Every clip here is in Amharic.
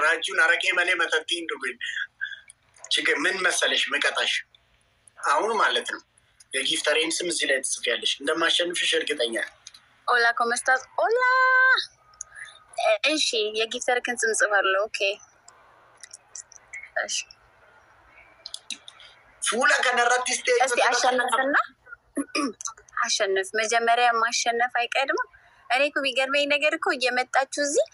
ራጁን አረቄ መኔ መጠጥ እንዱጉኝ ችግር ምን መሰለሽ መቀጣሽ አሁን ማለት ነው የጊፍተሬን ስም እዚህ ላይ ትጽፊያለሽ እንደማሸንፍሽ እርግጠኛ ኦላ ኮመስታስ ኦላ እሺ የጊፍተርክን ስም ጽፋለሁ ኦኬ እሺ ፉላ ከነራት እስቲ አሸንፍና አሸንፍ መጀመሪያ ማሸነፍ አይቀድም እኔ እኮ ቢገርመኝ ነገር እኮ እየመጣችሁ እዚህ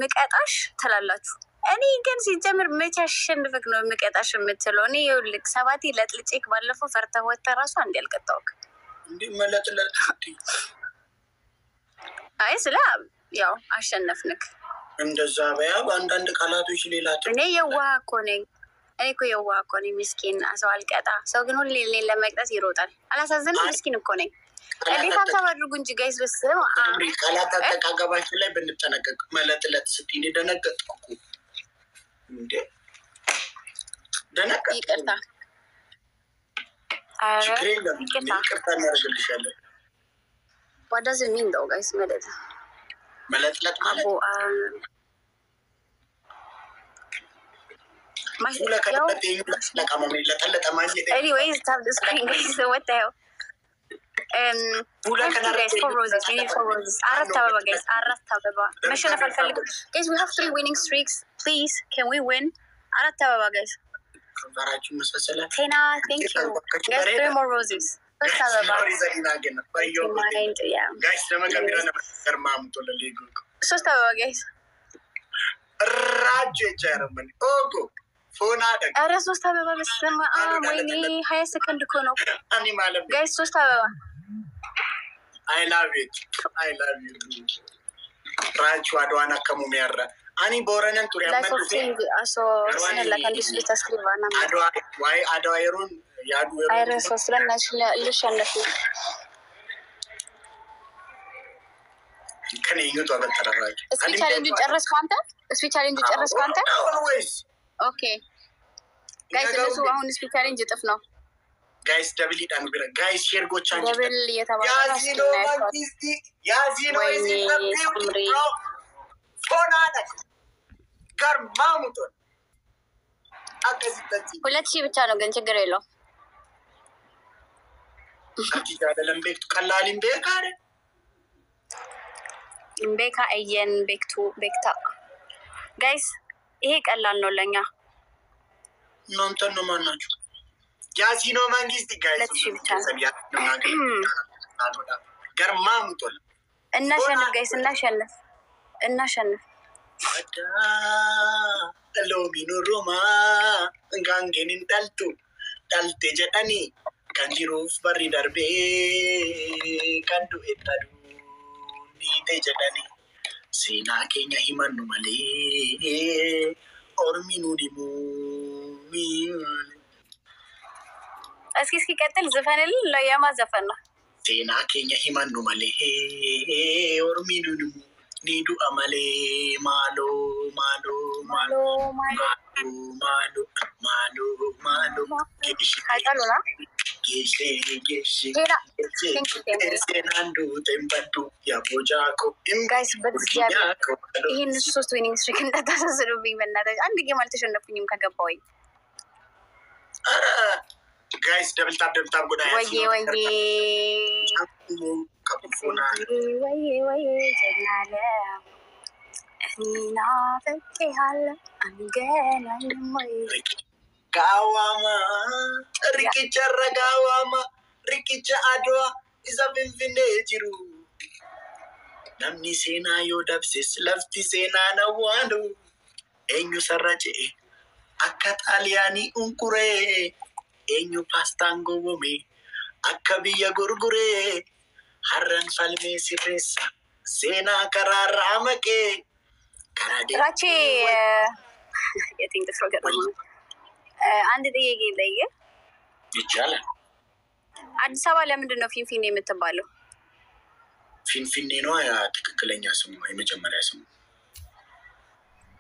ምቀጣሽ ትላላችሁ እኔ ግን ሲጀምር መቼ አሸንፍክ ነው ምቀጣሽ የምትለው እኔ ይኸውልህ ሰባቴ ለጥልጬክ ባለፈው ፈርተህ ወጥተህ ራሱ አንዴ አልቀጣሁክ እንዴ መለጥለጥ አይ ስለ ያው አሸነፍንክ እንደዛ በያ በአንዳንድ ቃላቶች ሌላ እኔ የዋህ እኮ ነኝ እኔ እኮ የዋህ እኮ ነኝ ምስኪን ሰው አልቀጣ ሰው ግን ሁሌ እኔን ለመቅጣት ይሮጣል አላሳዝንም ምስኪን እኮ ነኝ እንዴት ሀሳብ አድርጉ እንጂ ጋይስ በስም ቃላት አጠቃቀማችን ላይ ብንጠነቀቅ መለጥለጥ ስትይ እኔ ደነገጥኩ እንዴ ደነገጥኩ ይቅርታ ይቅርታ እናደርግልሻለን What does it mean though guys መለጥለጥ ማለት anyways tap the screen guys so what the hell guys 4 roses we need 4 roses አራት አበባ guys አራት አበባ መሸነፍ አልፈልግም guys we have 3 winning streaks please can we win አራት አበባ guys Tina thank you guys 3 more roses ሶስት አበባ ሶስት አበባ guys ራጅ ጀርመን ኦጎ ፎና ደግ ኧረ ሶስት አበባ በስመ አብ ወይኔ 20 ሰከንድ እኮ ነው አኒ ማለት ጋይስ ሶስት አበባ I love you ራጅ ዋድዋና ከሙሚያራ አኒ ቦረነን ቱሪያ ማለት አሶ ስነላ ካንዲስ ልታስክሪባና አድዋ ዋይ አድዋ ይሩን ያዱ አይረ ሶስለናሽ ልሸነፍ ከነኙ ተበተራራጅ እስኪ ቻሌንጅ ጨረስኩ አንተ እስኪ ቻሌንጅ ጨረስኩ አንተ ኦኬ ጋይስ ለሱ አሁን እስኪ ቻሌንጅ እጥፍ ነው ጋይስ ደብል ይዳን ቢራ ጋይስ ሼር ጎቻን ደብል የተባለ ያዚኖ ፎናዳ ገርማሙቶን አከዚተቲ 2000 ብቻ ነው ግን ችግር የለው አዲዳለም ቤክቱ ቀላሊም ቤካረ ቤካ አየን ቤክቱ ቤክታ ጋይስ ይሄ ቀላል ነው ለኛ እናንተ ነው ማናችሁ ያዚኖ መንግስት ጋይስ ገርማሙቶን እናሸንፍ ጋይስ እናሸንፍ ሎሚኑ ሮማ እንጋንጌንን ዳልቴ ጀዳኒ ከንጂሩፍ በሪ ደርቤ ከንዱ ኤታዱ ኒቴ ጀዳኒ ሴና ኬኛ ሂመኑ መሌ ኦርሚኑ ዲሙ እስኪ ቀጥል ዝፈንልን ለያማ ዘፈን ነው ሴና ኬኛ ሂመኑ መሌ ኦርሚኑ ዲሙ ኒዱ አመሌ ማሎ ማሎ ማሎ ማሎ ማሎ ማሎ አይጣሉና ጌሼ ሴናንዱ ቴምበዱ ያቦጃኮ ጋይስ በእግዚአብሔር ይህን 3 ዊኒንግ ስትሪክ እንዳታሳስሉብኝ በእናትህ አንድ ጌም አልተሸነፍኩኝም ከገባሁኝ ጋይስ ደብል ታፕ ጎዳ ወይዬ ጀናለ እና ፈቄሃለ አንገናኝም ወይ ጋዋማ ሪቂቸረ ጋዋማ ሪቂቸ አድዋ ኢዛ ፊንፊኔ ጅሩ namni seenaa yoo dabses lafti seenaa nawwaanu eenyu sarracee akka xaaliyaanii unkuree eenyu paastaan gowwome akka biyya gurguree harran falmee sirreessa seenaa karaarraa maqee karaa ራቼ የቲንክ ፍሮገር አንድ ጥያቄ ልጠይቅ ይቻላል አዲስ አበባ ለምንድን ነው ፊንፊኔ የምትባለው ፊንፊኔ ነው ያ ትክክለኛ ስሙ የመጀመሪያ ስሙ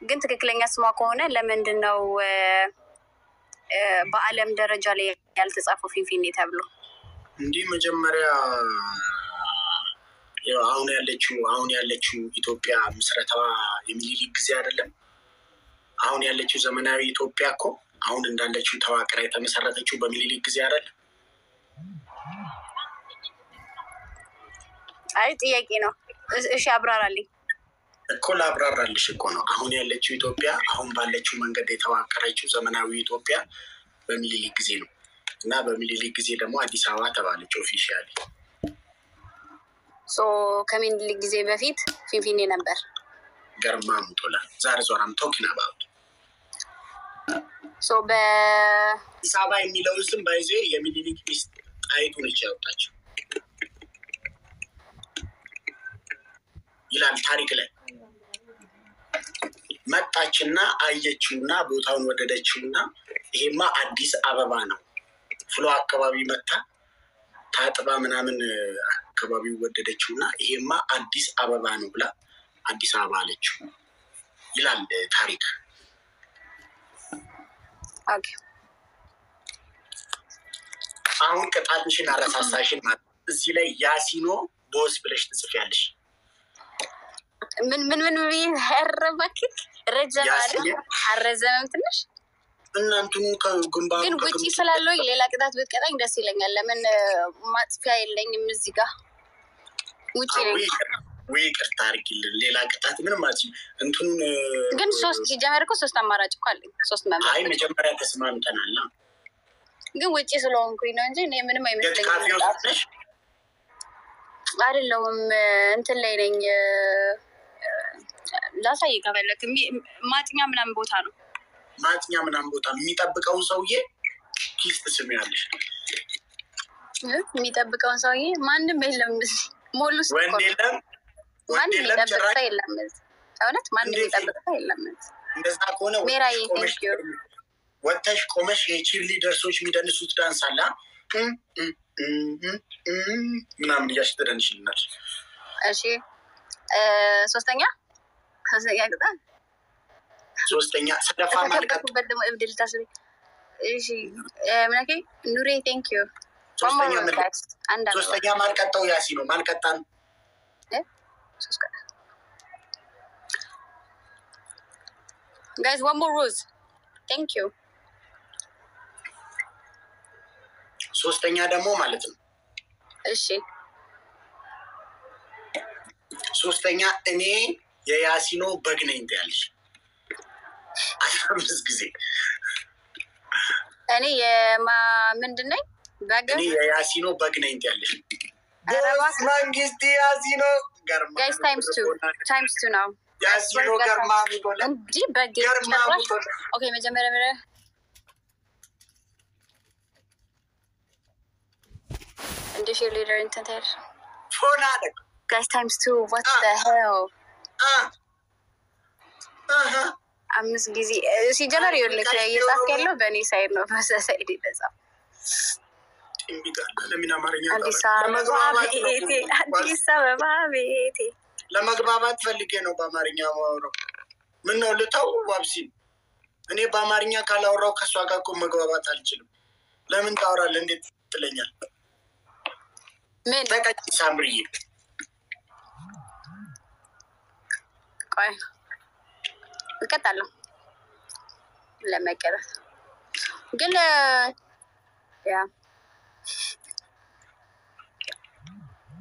ግን ትክክለኛ ስሟ ከሆነ ለምንድን ነው በዓለም ደረጃ ላይ ያልተጻፈው ፊንፊኔ ተብሎ እንዲህ መጀመሪያ አሁን ያለችው ኢትዮጵያ ምስረታዋ የሚኒሊክ ጊዜ አይደለም አሁን ያለችው ዘመናዊ ኢትዮጵያ እኮ አሁን እንዳለችው ተዋቅራ የተመሰረተችው በሚኒሊክ ጊዜ አይደል? አይ ጥያቄ ነው። እሺ አብራራልኝ እኮ ላብራራልሽ እኮ ነው። አሁን ያለችው ኢትዮጵያ አሁን ባለችው መንገድ የተዋቀረችው ዘመናዊ ኢትዮጵያ በሚኒሊክ ጊዜ ነው እና በሚኒሊክ ጊዜ ደግሞ አዲስ አበባ ተባለች ኦፊሻሊ። ከሚኒሊክ ጊዜ በፊት ፊንፊኔ ነበር። ገርማ ሙቶላ ዛሬ ዞራም ቶኪን አባውት በአዲስ አበባ የሚለውን ስም ባይዜ የሚኒሊክ ሚስት ጣይቱ ነች ያወጣችው ይላል ታሪክ ላይ። መጣችና አየችውና ቦታውን ወደደችውና ይሄማ አዲስ አበባ ነው ፍሎ አካባቢ መጣ ታጥባ ምናምን አካባቢው ወደደችውና ይሄማ አዲስ አበባ ነው ብላ አዲስ አበባ አለችው ይላል ታሪክ። ኦኬ አሁን ቅጣትሽን አረሳሳሽን ማለት እዚህ ላይ ያሲኖ ቦስ ብለሽ ትጽፊያለሽ። ምን ያረባክ ረጀም አይደል? አረዘመም ትንሽ እናንተኑ ከግንባሩ ግን ውጪ ስላለው ሌላ ቅጣት ብትቀጣኝ ደስ ይለኛል። ለምን ማጥፊያ የለኝም እዚህ ጋር ውጪ ነኝ። ወይ ቅርታ አድርጊልን። ሌላ ቅጣት ምንም ማለት እንትን ግን ሲጀመር እኮ 3 አማራጭ እኮ አለኝ። 3 መምረጥ። አይ መጀመሪያ ተስማምተናል። ግን ውጪ ስለሆንኩኝ ነው እንጂ እኔ ምንም አይመስለኝም። አይደለሁም እንትን ላይ ነኝ። ላሳይ ከፈለክ ማጥኛ ምናምን ቦታ ነው። ማጥኛ ምናምን ቦታ የሚጠብቀውን ሰውዬ ኪስ ትስሚያለሽ። የሚጠብቀውን ሰውዬ ማንም የለም እዚህ ሞል ውስጥ ወንድ የለም። ማንም የሚጠብቅ ሰው የለም እዚህ። እውነት ማንም የሚጠብቅ ሰው የለም እዚህ። እንደዛ ከሆነ ወተሽ ቆመሽ የቺር ሊደርሶች የሚደንሱት ዳንስ አለ ምናምን እያልሽ ትደንሽልናል። እሺ ሶስተኛ ቅጣት ሶስተኛ ሰደፋ ማልቀጡበት ደግሞ እብድ ልታስቢ። እሺ ምናኬ ኑሬ ቴንክ ዩ። ሶስተኛ ማልቀጣው ያሲ ነው። ማልቀጣን ጋይስ ዋን ሞር ሮዝ ቴንክ ዩ። ሶስተኛ ደግሞ ማለት ነው። እሺ ሶስተኛ እኔ የያሲኖ በግ ነኝ ትያለሽ 15 ጊዜ። እኔ ምንድን ነኝ? በግ እኔ የያሲኖ በግ ነኝ ትያለሽ። መንግስት ያሲኖ ጋይስ ታይምስ ቱ ነው። ያሲኖ ገርማ ሚጎላ እንጂ በግ ጨራሽ። ኦኬ መጀመሪያ እንደ ሼር ሊደር እንትን ታይር ፎና አደግ ጋይስ ታይምስ ቱ ዋት ዘ ሄል 5 ጊዜ ሲጀመር ይኸውልህ እየጻፍክ ያለው በእኔ ሳይድ ነው። በዛ ሳይድ ይበዛል። አዲስ አበባ ቤቴ ለመግባባት ፈልጌ ነው በአማርኛ ማውራው። ምን ነው ልተው ዋብሲም እኔ በአማርኛ ካላወራው ከሷ ጋር እኮ መግባባት አልችልም። ለምን ታወራለህ? እንዴት ትለኛል? ምን ተቀጭ ሳምሪዬ ቆይ እቀጣለሁ ለመቀረት ግን ያ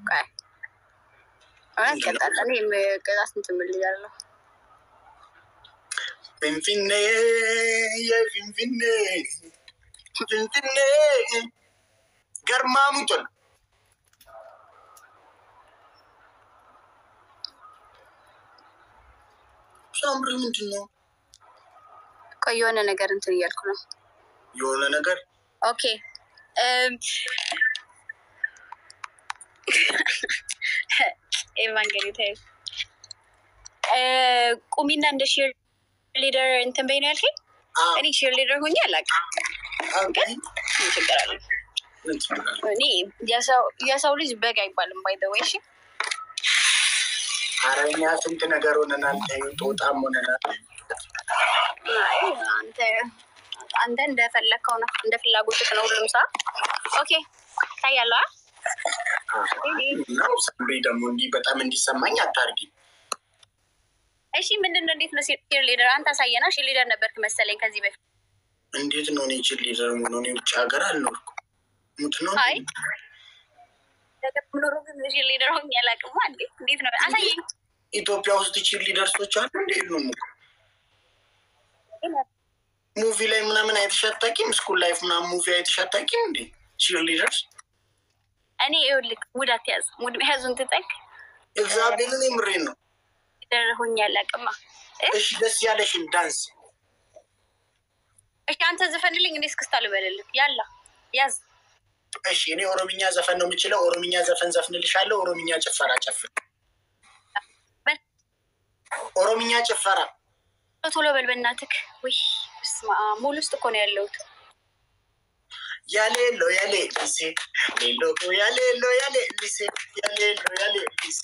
ቆይ እቀጣለሁ። እኔ መቀጣት እንትን ብያለሁ። ፊንፊኔ የፊንፊኔ ፊንፊኔ ገርማ ሙቶል ሳምሪ ምንድን ነው? ቆይ የሆነ ነገር እንትን እያልኩ ነው። የሆነ ነገር ኦኬ ኤቫንጌሊ ታይ ቁሚና እንደ ሼር ሊደር እንትን በይ ነው ያልከኝ። እኔ ሼር ሊደር ሆኜ አላውቅም። ግን ችግር አለ። እኔ የሰው ልጅ በግ አይባልም። ባይ ዘ ወይ እሺ። ኧረ እኛ ስንት ነገር ሆነናል። ተይው ጦጣም ሆነናል። አይ አንተ እንደፈለግከው ነው፣ እንደ ፍላጎትህ ነው ሁሉም ሰው። ኦኬ ታያለህ። ነው ሳምሪ ደግሞ እንዲህ በጣም እንዲሰማኝ አታርጊ እሺ ምንድን ነው? እንዴት ነው ቺር ሊደር? አንተ አሳየና። ቺር ሊደር ነበርክ መሰለኝ ከዚህ በፊት። እንዴት ነው እኔ ቺር ሊደር ሆኖ እኔ ውጭ ሀገር አልኖርኩ። ሙት ነው አይ ለተምኖሩ ግን ቺር ሊደር ሆኜ አላውቅም። እንዴት ነው? አሳየኝ። ኢትዮጵያ ውስጥ ቺር ሊደርሶች አሉ። እንዴት ነው ሙቪ ላይ ምናምን አይተሻታቂም? ስኩል ላይፍ ምናምን ሙቪ አይተሻታቂም እንዴ? ቺር ሊደርስ እኔ ይኸውልህ ሙድ አትያዝ። ሙድ መያዙን ትጠቅ እግዚአብሔርን የምሬን ነው። ሊደር ሆኜ አላውቅማ። እሺ ደስ ያለሽን ዳንስ እሺ አንተ ዘፈንልኝ። እኔ እስክስታ ልበልልህ። ያላ ያዝ። እሺ እኔ ኦሮምኛ ዘፈን ነው የምችለው። ኦሮምኛ ዘፈን ዘፍንልሻለሁ። ኦሮምኛ ጭፈራ ጨፍር። ኦሮምኛ ጭፈራ ቶሎ በል በእናትህ። ወይ ስማ ሙሉ ውስጥ እኮ ነው ያለሁት። ያሌሎ ያሌ ሊሴ ሌሎኮ ያሌሎ ያሌ ሊሴ ያሌሎ ያሌ ሊሴ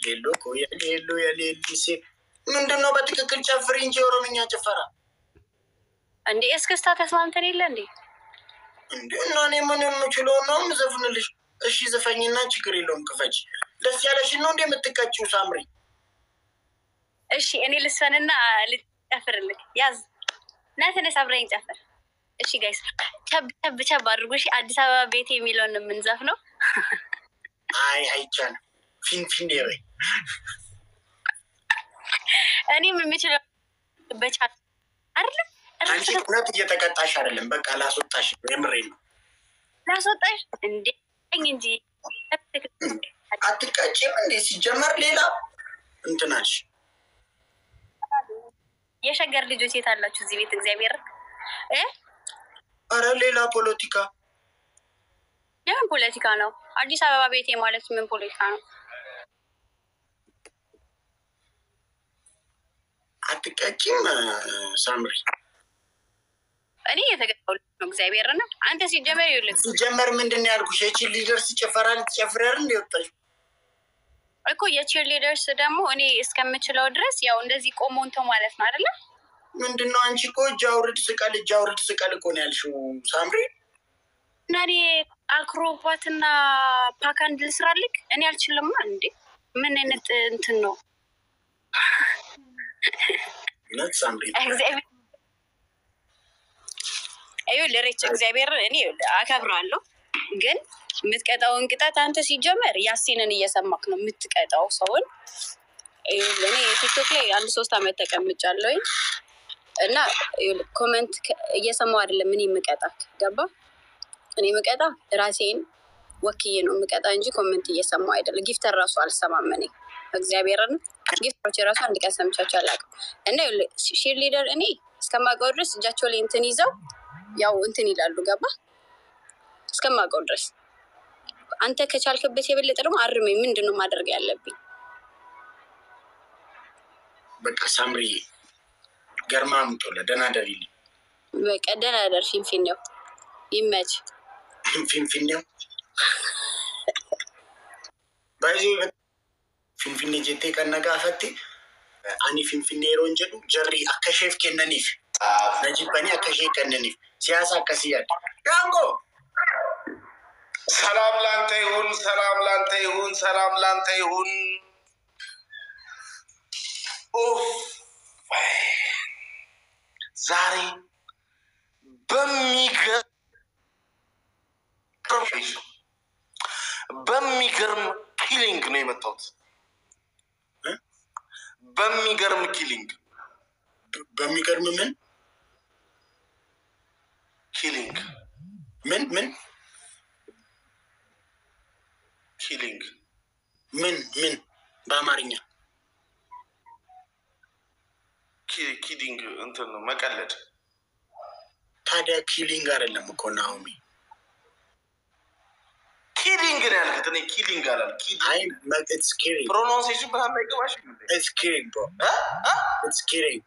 ሌሎኮ ያሌሎ ያሌ ሊሴ። ምንድን ነው? በትክክል ጨፍሪ እንጂ ኦሮምኛ ጭፈራ እንዴ? እስክስታ ተስማምተን የለ እንዴ? እንዴ እና እኔ ምን የምችለው ነው የምዘፍንልሽ? እሺ ዘፈኝና ችግር የለውም ክፈች። ደስ ያለሽን ነው እንዴ የምትቀጭው ሳምሪ? እሺ እኔ ልስፈንና ልጨፍርልህ። ያዝ እና ተነስ አብረኝ ጨፍር። እሺ ጋይስ ቸብ ቸብ ቸብ አድርጉ። እሺ አዲስ አበባ ቤቴ የሚለውን የምንዘፍነው። አይ አይቻልም። ፊንፊኔ በይ። እኔም የምችለው በቻል አይደለም። አንቺ እውነት እየተቀጣሽ አይደለም። በቃ ላስወጣሽ ነው። የምሬን ነው። ላስወጣሽ እንዴ እንጂ አትቀጭም እንዴ? ሲጀመር ሌላ እንትናሽ የሸገር ልጆች የት አላችሁ እዚህ ቤት? እግዚአብሔር አረ ሌላ ፖለቲካ። የምን ፖለቲካ ነው? አዲስ አበባ ቤቴ ማለት ምን ፖለቲካ ነው? አትቀጭም ሳምሪ? እኔ የተገባው ነው እግዚአብሔር ነው። አንተ ሲጀመር ይኸውልህ ሲጀመር ምንድን ነው ያልኩሽ? የቺር ሊደርስ ጭፈራ ልትጨፍሪ አይደል እንደ ወጣሽ እኮ። የቺር ሊደርስ ደግሞ እኔ እስከምችለው ድረስ ያው እንደዚህ ቆሞ እንትን ማለት ነው አይደለ? ምንድን ነው አንቺ እኮ እጅ አውርድ ስቀል እጅ አውርድ ስቀል እኮ ነው ያልሽው ሳምሪ። እና እኔ አክሮባትና ፓካንድ ልስራልክ? እኔ አልችልማ እንዴ? ምን አይነት እንትን ነው? እውነት ሳምሪ እግዚአብሔር ይኸውልህ ሬች እግዚአብሔር እኔ አከብራለሁ፣ ግን የምትቀጣውን ቅጣት አንተ ሲጀመር ያሲንን እየሰማክ ነው የምትቀጣው ሰውን። እኔ ቲክቶክ ላይ 1-3 ዓመት ተቀምጫለሁ እና ኮመንት እየሰማው አይደለም ምን የምቀጣክ ገባ? እኔ የምቀጣ ራሴን ወክዬ ነው የምቀጣ እንጂ ኮመንት እየሰማው አይደለም። ጊፍተር ራሱ አልሰማም እኔ እግዚአብሔርን። ጊፍተሮች ራሱ አንድ ቀን ሰምቻቸው አላውቅም። እና ቺር ሊደር እኔ እስከማውቀው ድረስ እጃቸው ላይ እንትን ይዘው ያው እንትን ይላሉ ገባ? እስከማውቀው ድረስ አንተ ከቻልክበት የበለጠ ደግሞ አርመኝ። ምንድን ነው ማድረግ ያለብኝ? በቃ ሳምሪ ገርማ ምጦለ ደህና ደሪልኝ። በቃ ደህና ደር። ፊንፊኔው ይመች። ፊንፊኔው ባይዚ ፊንፊኔ ጀቴ ከነጋ ፈቴ አኒ ፊንፊኔ ሮን ጀዱ ጀሪ አከሼፍ ከነኒፍ ነጂበኒ አከሼ ከነኒፍ ሲያሳ ከሲያድ ያንጎ ሰላም ላንተ ይሁን፣ ሰላም ላንተ ይሁን፣ ሰላም ላንተ ይሁን። ዛሬ በሚገርም ኪሊንግ ነው የመጣሁት። በሚገርም ኪሊንግ። በሚገርም ምን ኪሊንግ? ምን ምን ኪሊንግ? ምን ምን በአማርኛ ኪሊንግ እንትን ነው መቀለድ። ታዲያ ኪሊንግ አይደለም እኮ ናኦሚ። ኪሊንግ ነው ያልኩት እኔ። ኪሊንግ አላልኩም። አይ ኢትስ ኪሊንግ ፕሮናንሴሽን በጣም አይገባሽ። ኢትስ ኪሊንግ ብሮ ኢትስ ኪሊንግ።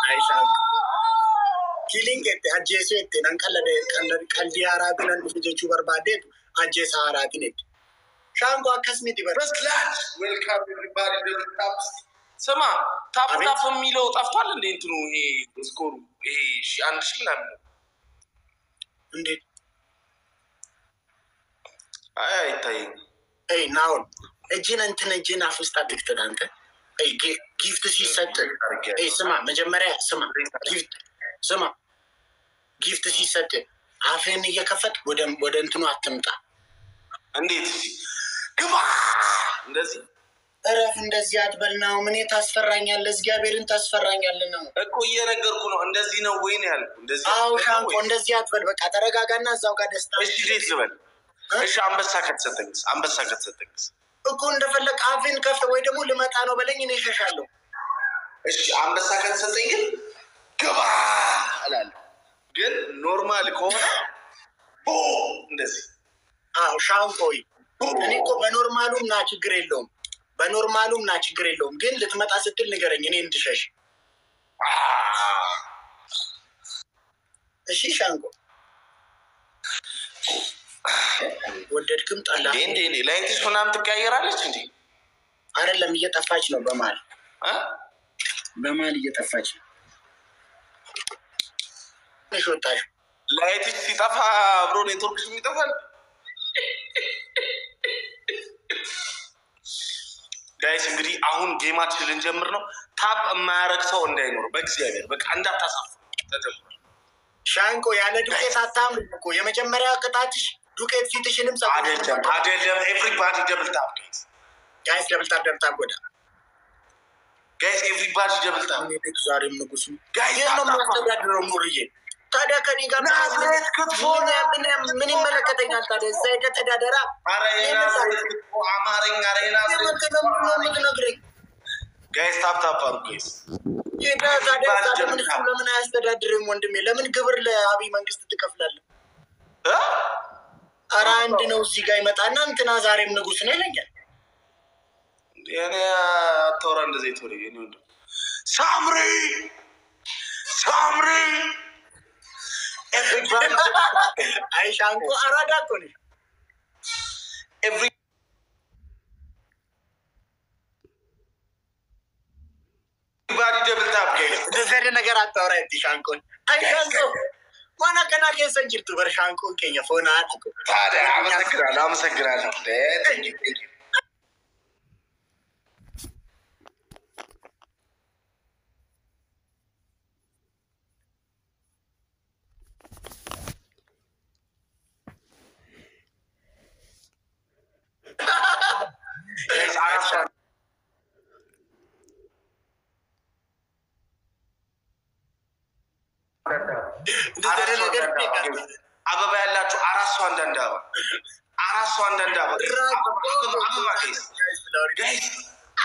አይሻ ኪሊንግ አጀሱ እቴ ነንቀለደ ቀልዲ አራትን አንፍጀቹ በርባዴቱ አጀሳ አራትን እቴ ሻንጎ አከስሚት ይበር በስላድ ዌልካም ኤቭሪባዲ ታፕስ። ስማ ታፕ ታፕ የሚለው ጠፍቷል እንዴ? እንትኑ ይሄ ስኮሩ ይሄ 1000 ምናምን ነው እንዴ? አይ አይታየኝ። ኤይ ናውን እጅን አፍ ውስጥ አትክተት አንተ። ጊፍት ሲሰጥ ስማ፣ መጀመሪያ ስማ፣ ጊፍት ሲሰጥ አፍህን እየከፈት ወደ እንትኑ አትምጣ። እንዴት ግባ እንደዚህ እረፍ፣ እንደዚህ አትበል ነው። ምን ታስፈራኛለህ? እግዚአብሔርን ታስፈራኛለህ ነው እኮ እየነገርኩ ነው። እንደዚህ ነው ወይ ነው ያልኩህ? እንደዚህ አዎ ሻንቆ፣ እንደዚህ አትበል። በቃ ተረጋጋና እዛው ጋር ደስታ። እሺ እንዴት ልበል? እሺ አንበሳ ከተሰጠኝስ እኮ እንደፈለግ አፍህን ከፍተህ ወይ ደግሞ ልመጣ ነው በለኝ፣ እኔ እሸሻለሁ። እሺ አንበሳ ከተሰጠኝ ግን ግባ እላለሁ። ግን ኖርማል ከሆነ እንደዚህ አዎ ሻንቆይ፣ እኔ እኮ በኖርማሉም ና ችግር የለውም፣ ግን ልትመጣ ስትል ንገረኝ፣ እኔ እንድሸሽ። እሺ ሻንቆ፣ ወደድክም ጠላ እንዴ ላይትሽ ምናምን ትቀያየራለች እንዴ? አይደለም፣ እየጠፋች ነው። በመሀል እየጠፋች ነው። እሺ ወጣሽ። ላይትሽ ሲጠፋ አብሮ ኔትወርክሽ ይጠፋል። ጋይስ እንግዲህ አሁን ጌማችን ልንጀምር ነው። ታፕ የማያረግ ሰው እንዳይኖር በእግዚአብሔር በቃ እንዳታሳፍ ተጀምሯል። ሻንቆ ያለ ዱቄት አታምርም እኮ። የመጀመሪያ ቅጣትሽ ዱቄት ፊትሽንም አይደለም። ኤቭሪባዲ ደብል ታፕ ጋይስ፣ ደብል ታፕ ወዳ ጋይስ፣ ኤቭሪባዲ ደብል ታፕ። ዛሬም ንጉሱ ጋይስ ነው የሚያስተዳድረው ኑርዬ። ታዲያ ከኔ ጋር ምን ይመለከተኛል? ታዲያ እዛ ሄደህ ተዳደራ። አማርኛ ምትነግረኝ ጋይስ፣ ታፕ ጋይስ። ለምን አያስተዳድርም ወንድሜ? ለምን ግብር ለአብይ መንግስት ትከፍላለህ? ኧረ አንድ ነው። እዚህ ጋር ይመጣና እንትና ዛሬም ንጉስ ነው ይለኛል። እኔ አታወራ እንደዚህ ትወሪ ሳምሪ አይ ሻንቆ አራዳ እኮ ነሽ። ኤቭሪባዲ ደብል ታፕ ጋይስ። እንደዚህ ነገር አታወራ ሻንቆን። አይ ሻንቆ ዋና ከና ኬሰን ጅርቱ በር ሻንቆ ኬኛ ፎና አጥቆ ታዲያ አመሰግናለሁ። አበባ ያላችሁ አራት ሰው አንዳንድ አበባ ጋይስ፣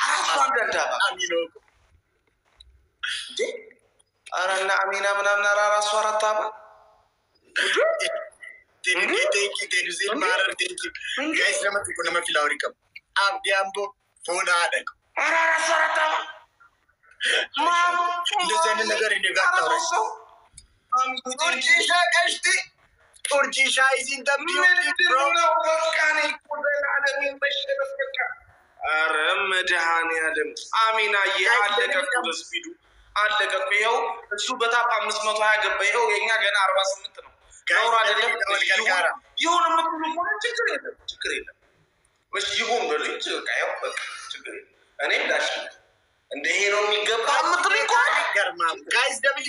አራት ሰው አንዳንድ አበባ። ኧረ እና አሚና ምናምን አራት ሰው አራት አበባ ጋይስ። ለመጥቆ ለመፊላውሪቀም አብዲ አምቦ ፎና አደግ አራት ሰው አራት አበባ እንደዚህ አይነት ነገር እንደጋጣው ጡርጂሻ ቀሽቲ ጡርጂሻ ይዚን ኧረ መድኃኒዓለም አሚናዬ አለቀ እኮ በስፒዱ አለቀ እኮ። ይኸው እሱ በታፕ 520 ገባ። ይኸው የኛ ገና 48 ነው። ኖር አይደለም ይሁን የምትሉ ሆነ ችግር የለም። እሺ ይሁን በሉኝ። ይኸው በቃ ችግር የለም። እኔ ዳሽ እንደ ይሄ ነው የሚገባ የምትሉኝ ከሆነ ገርማም ጋይስ ደብል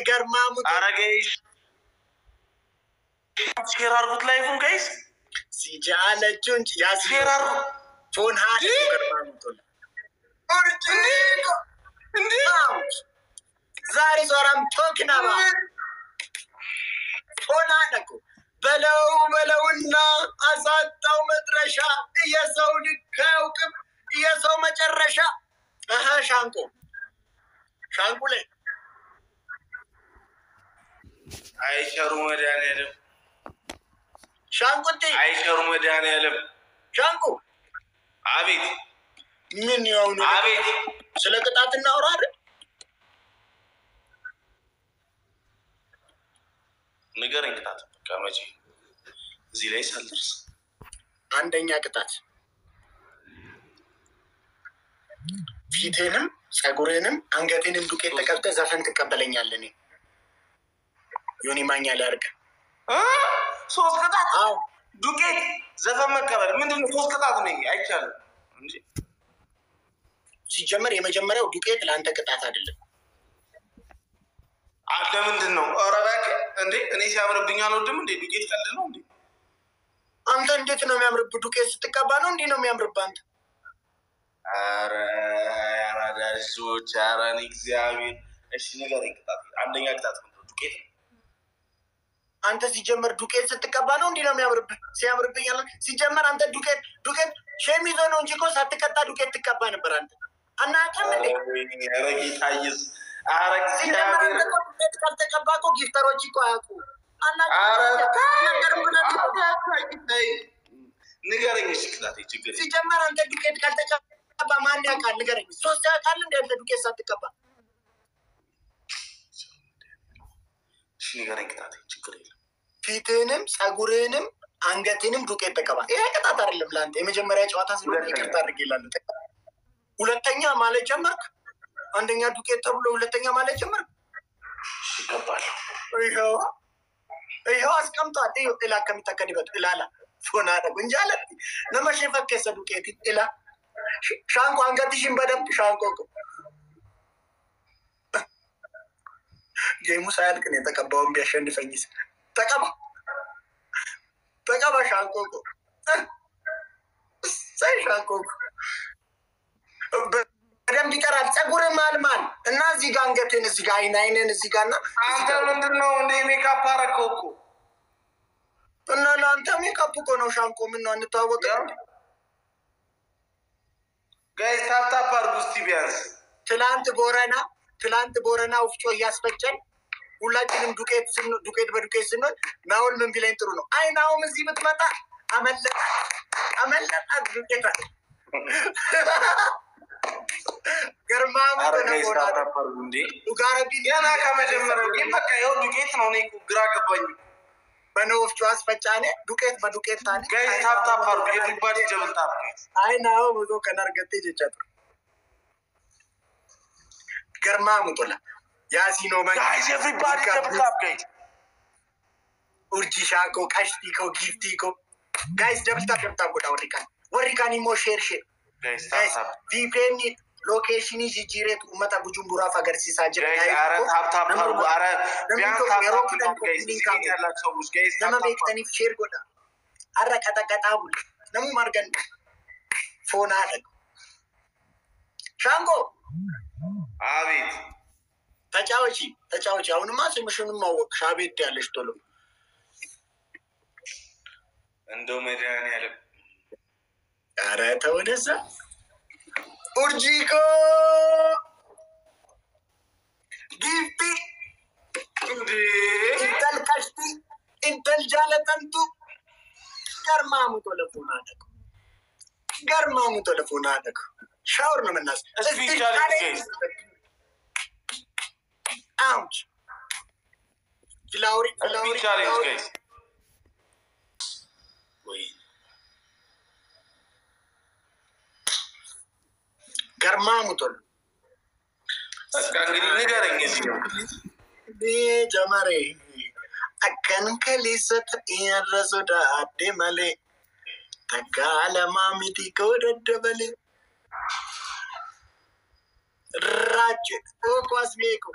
ገርማሙ አረገሽ ሼር አድርጉት ላይፉን ጋይስ። ሲጃለቹን ሼር አድርጉ ፎን ሀደ ገርማሙ ዛሬ ዞራም ቶክናባ ፎን አደኩ በለውና አሳጣው መድረሻ የሰው ልክ አያውቅም የሰው መጨረሻ። ሻንቆ ላይ አይሸሩ መድኃኒዓለም ሻንቆቴ አይሸሩ መድኃኒዓለም ሻንቆ አቤት። ምን የሆኑ አቤት። ስለ ቅጣት እናውራ አይደል? ንገረኝ ቅጣት። በቃ መቼ እዚህ ላይ ሳልደርስ አንደኛ ቅጣት ፊትህንም ፀጉርህንም አንገቴንም ዱቄት ተቀብተህ ዘፈን ትቀበለኛለህ። ዮኒ ማኛ ሊያርግ 3 ቅጣት ዱቄት ዘፈን መቀበል ምንድነው? 3 ቅጣት ነው አይቻልም እንጂ ሲጀመር የመጀመሪያው ዱቄት ለአንተ ቅጣት አይደለም። ለምንድን ነው? ኧረ እባክህ እንዴ እኔ ሲያምርብኝ አልወድም እንዴ? ዱቄት ቀልድ ነው እንዴ? አንተ እንዴት ነው የሚያምርብህ? ዱቄት ስትቀባ ነው እንዲህ ነው የሚያምርብህ አንተ? ኧረ ያራዳሾች ኧረ እኔ እግዚአብሔር። እሺ ንገረኝ ቅጣት። አንደኛ ቅጣት ምንድን ነው? ዱቄት ነው። አንተ ሲጀመር ዱቄት ስትቀባ ነው እንዲህ ነው የሚያምርብህ? ሲያምርብኝ ያለ ሲጀመር አንተ ዱቄት ሸም ይዞ ነው እንጂ እኮ ሳትቀጣ ዱቄት ትቀባ ነበር አንተ። አናውቅም እንዴ? ኧረ ጌታዬስ ኧረ እግዚአብሔር ዱቄት ካልተቀባ እኮ ጊፍተሮች እኮ አያውቁም። ንገረኝ እሺ ቅጣት ችግር ሲጀመር አንተ ዱቄት ካልተቀባ ማን ያውቃል? ንገረኝ። 3 ያውቃል እንደ አንተ ዱቄት ሳትቀባ? እሺ ንገረኝ ቅጣት ችግር የለም። ፊትህንም ጸጉርህንም አንገትህንም ዱቄት ተቀባ። ይሄ ቅጣት አይደለም ለአንተ የመጀመሪያ ጨዋታ ስለሆነ ይቅርታ አድርጌላለሁ። ሁለተኛ ማለት ጀመርክ። አንደኛ ዱቄት ተብሎ ሁለተኛ ማለት ጀመርክ። ይገባል። ይኸው አስቀምጧል። ይኸው ጥላ ከሚተከድበት ጥላላ ፎና ደጉ እንጂ አለ ነመሽ ፈከሰ ዱቄት ጥላ ሻንቆ አንገትሽን በደንብ ሻንቆ ጌሙ ሳያልቅ ነው የተቀባውን ቢያሸንፈኝስ? ተቀባ ሻንቆ ሳይ ሻንቆ በደንብ ይቀራል። ጸጉር ማልማል እና እዚህ ጋር አንገትን እዚህ ጋር አይንን እዚህ ጋር እና አንተ ምንድን ነው እንደ ሜካፕ አደረገው እኮ እና ለአንተ ሜካፕ እኮ ነው ሻንቆ። ምን ነው እንተዋወቅ? ጋይስ ታፕታፕ አድርጉ እስቲ ቢያንስ። ትላንት ቦረና ወፍጮ እያስፈጨን ሁላችንም ዱቄት በዱቄት ስንሆን ናሁን ምን ቢለኝ ጥሩ ነው? አይ ናሁም እዚህ ብትመጣ አመለጣት ዱቄት አለ ገርማ ገና ከመጀመሪያው ግን በቃ ይኸው ዱቄት ነው። እኔ ግራ ገባኝ። በነወፍጮ አስፈጫኔ ዱቄት በዱቄት ታኔ ጋይስ ታፕታፕ አድርጉ። ኤቭሪባዲ ጀብል ታፕ አይ ናሁ ብዙ ከናርገቴ ጀቻት ገርማ ሙቶላ ያሲኖ ጋይስ ኤቭሪባዲ ጀብል ታፕ ጋይስ ኡርጂ ሻኮ ካሽቲኮ ጊፍቲኮ ጋይስ ጀብል ታፕ ጎዳ ወሪካኒ ሞ ሼር ጋይስ ታፕታፕ ቪፒኤን ሎኬሽን ጂጂሬት ኡመታ ቡጁምቡራ ፈገርሲሳ ጅራ አረ ታፕታፕ አድርጉ። አረ ቢያንስ ታፕታፕ ጋይስ ያላችሁ ጋይስ ለማቤክተኒፍ ሼር ጎዳ አረ ቀጠቀጣ ቡል ነሙ ማርገን ፎና አደግ ሻንቆ አቤት ተጫወቺ አሁንማ ስምሽንም ማወቅሽ አቤት ያለሽ ቶሎ እንደው መድኃኒዓለም አረ ተወደዛ ኡርጂኮ ጊፍቲ ኢንተል ቀሽቲ ኢንተል ጃለተንቱ ገርማሙ ቶለፎና አደግ ሻወር ነው የምናስ አውች ፍላውሪ ገርማሙ ቶሎ እንግዲህ ንገረኝ ጀመሬ አከን ከሊሰት ያረሱዳ አዴ መሌ ተጋለማሚቲ ከወደደበሌ ራጭ ኳስ ሜኮ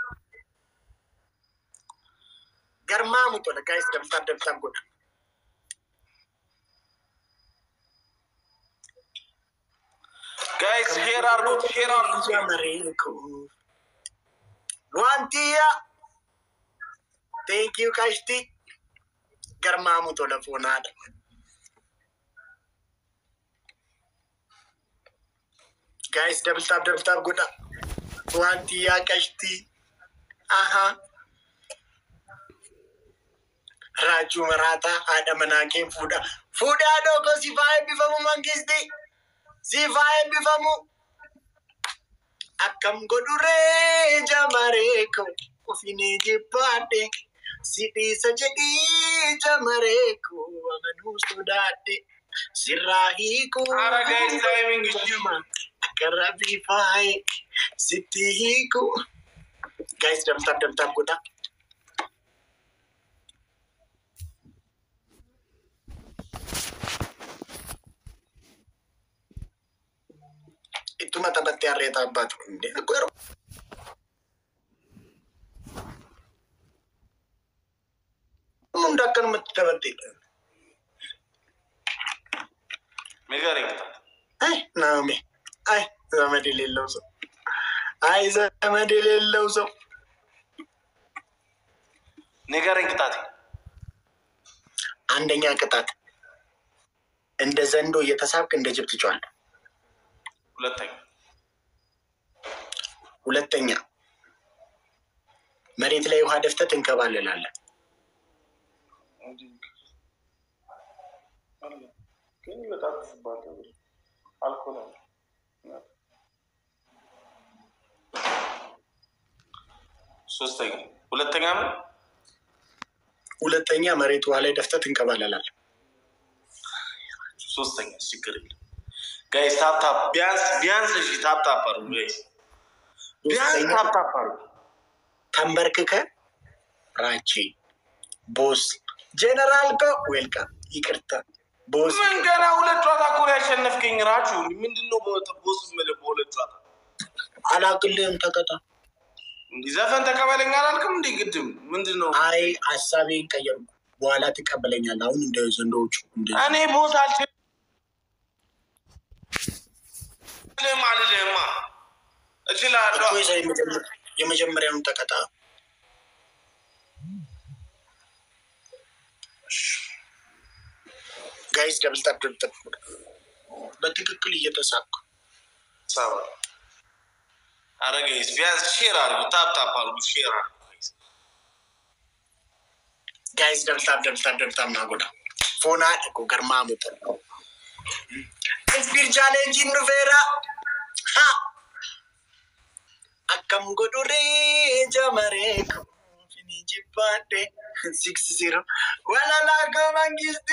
ገርማሙ ቶሎ ጋይስ ደብታ ጎዳ ጋይስ ሼር አድርጉት ጀመሬኮ ዋንቲያ ቴንክ ዩ ካሽቲ ገርማሙ ቶሎ ፎና ጋይስ ደብልታብ ጎዳ ዋንቲያ ቀሽቲ አሃ ራጁ መራታ አደመናኬን ፉዳ ዶኮ ሲፋይ ቢፈሙ መንግስቲ ሲፋይ ቢፈሙ አከም ጎዱሬ ጀመሬኮ ኡፊኔ ጅባዴ ሲዲሰ ጀዲ ጀመሬኮ አመኑ ሱዳዴ ሲራሂኩ አረ ጋይስ ታይሚንግ አከራቢ ፋይ ሲቲሂኩ ጋይስ ደምታብ ጎዳ መጠበጥ ያሬታባት እንዴ ቆሮ እንዳከን መተበጥ ንገረኝ። አይ ናሜ አይ ዘመድ የሌለው ሰው አይ ዘመድ የሌለው ሰው ንገረኝ። ቅጣት አንደኛ ቅጣት እንደ ዘንዶ እየተሳብክ እንደ ጅብ ትጮኻለህ። ሁለተኛ መሬት ላይ ውሃ ደፍተህ ትንከባለላለህ። ሁለተኛ መሬት ውሃ ላይ ደፍተህ ትንከባለላለህ። ሶስተኛ ችግር የለም ጋይስ። ታፕታፕ ቢያንስ እሺ፣ ታፕታፕ አድርጉ ጋይስ፣ ቢያንስ ታፕታፕ አድርጉ። ተንበርክከህ ራቼ ቦስ ጀነራል ከ ዌልካም ይቅርታ ቦስ ምን ገና ሁለት ጨዋታ እኮ ነው ያሸነፍከኝ። ራቹ ምንድነው ቦስ ምን በሁለት ጨዋታ አላቅልህም። ተቀጣ እንዲህ ዘፈን ተቀበለኝ አላልክም እንዴ? ግድም ምንድነው? አይ ሀሳቤን ቀየርኩ። በኋላ ትቀበለኛለህ። አሁን እንደ ዘንዶቹ እኔ ቦስ አልልህማ እችላለሁ። የመጀመሪያውን ተቀጣ። ጋይዝ ደብል ታፕ በትክክል እየተሳኩ ሳባ አረጋይስ ቢያንስ ሼር አድርጉ፣ ታፕ ታፕ አድርጉ፣ ሼር አድርጉ ጋይዝ ደብል ታፕ ናጎዳ ፎና እኮ ገርማ ሙት ስፒር ቻሌንጅ ኑቬራ አከም ጎዱሬ ጀመሬክ ፊኒጂባዴ 6-0 ወላላ ገመንግስት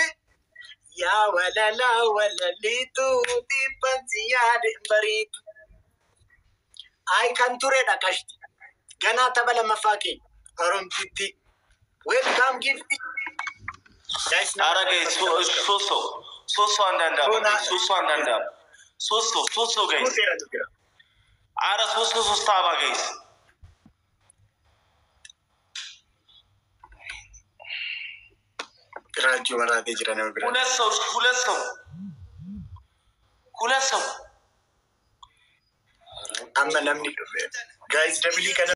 ያ ወላላ ወለሊቱ ዲፐንሲያድ በሪቱ አይ ከንቱሬ ዳካሽቲ ገና ተበለ መፋቄ አሮምቲቲ ዌልካም ጊፍቲ ጋይስ አረጋይ ሶስት አንዳንድ ጋይስ አረ ሶስት አባ ጋይስ ራጁ መራቴ ጅራኔ ብራ ሁለት ሰው አመ ለምን ጋይስ ደብሊ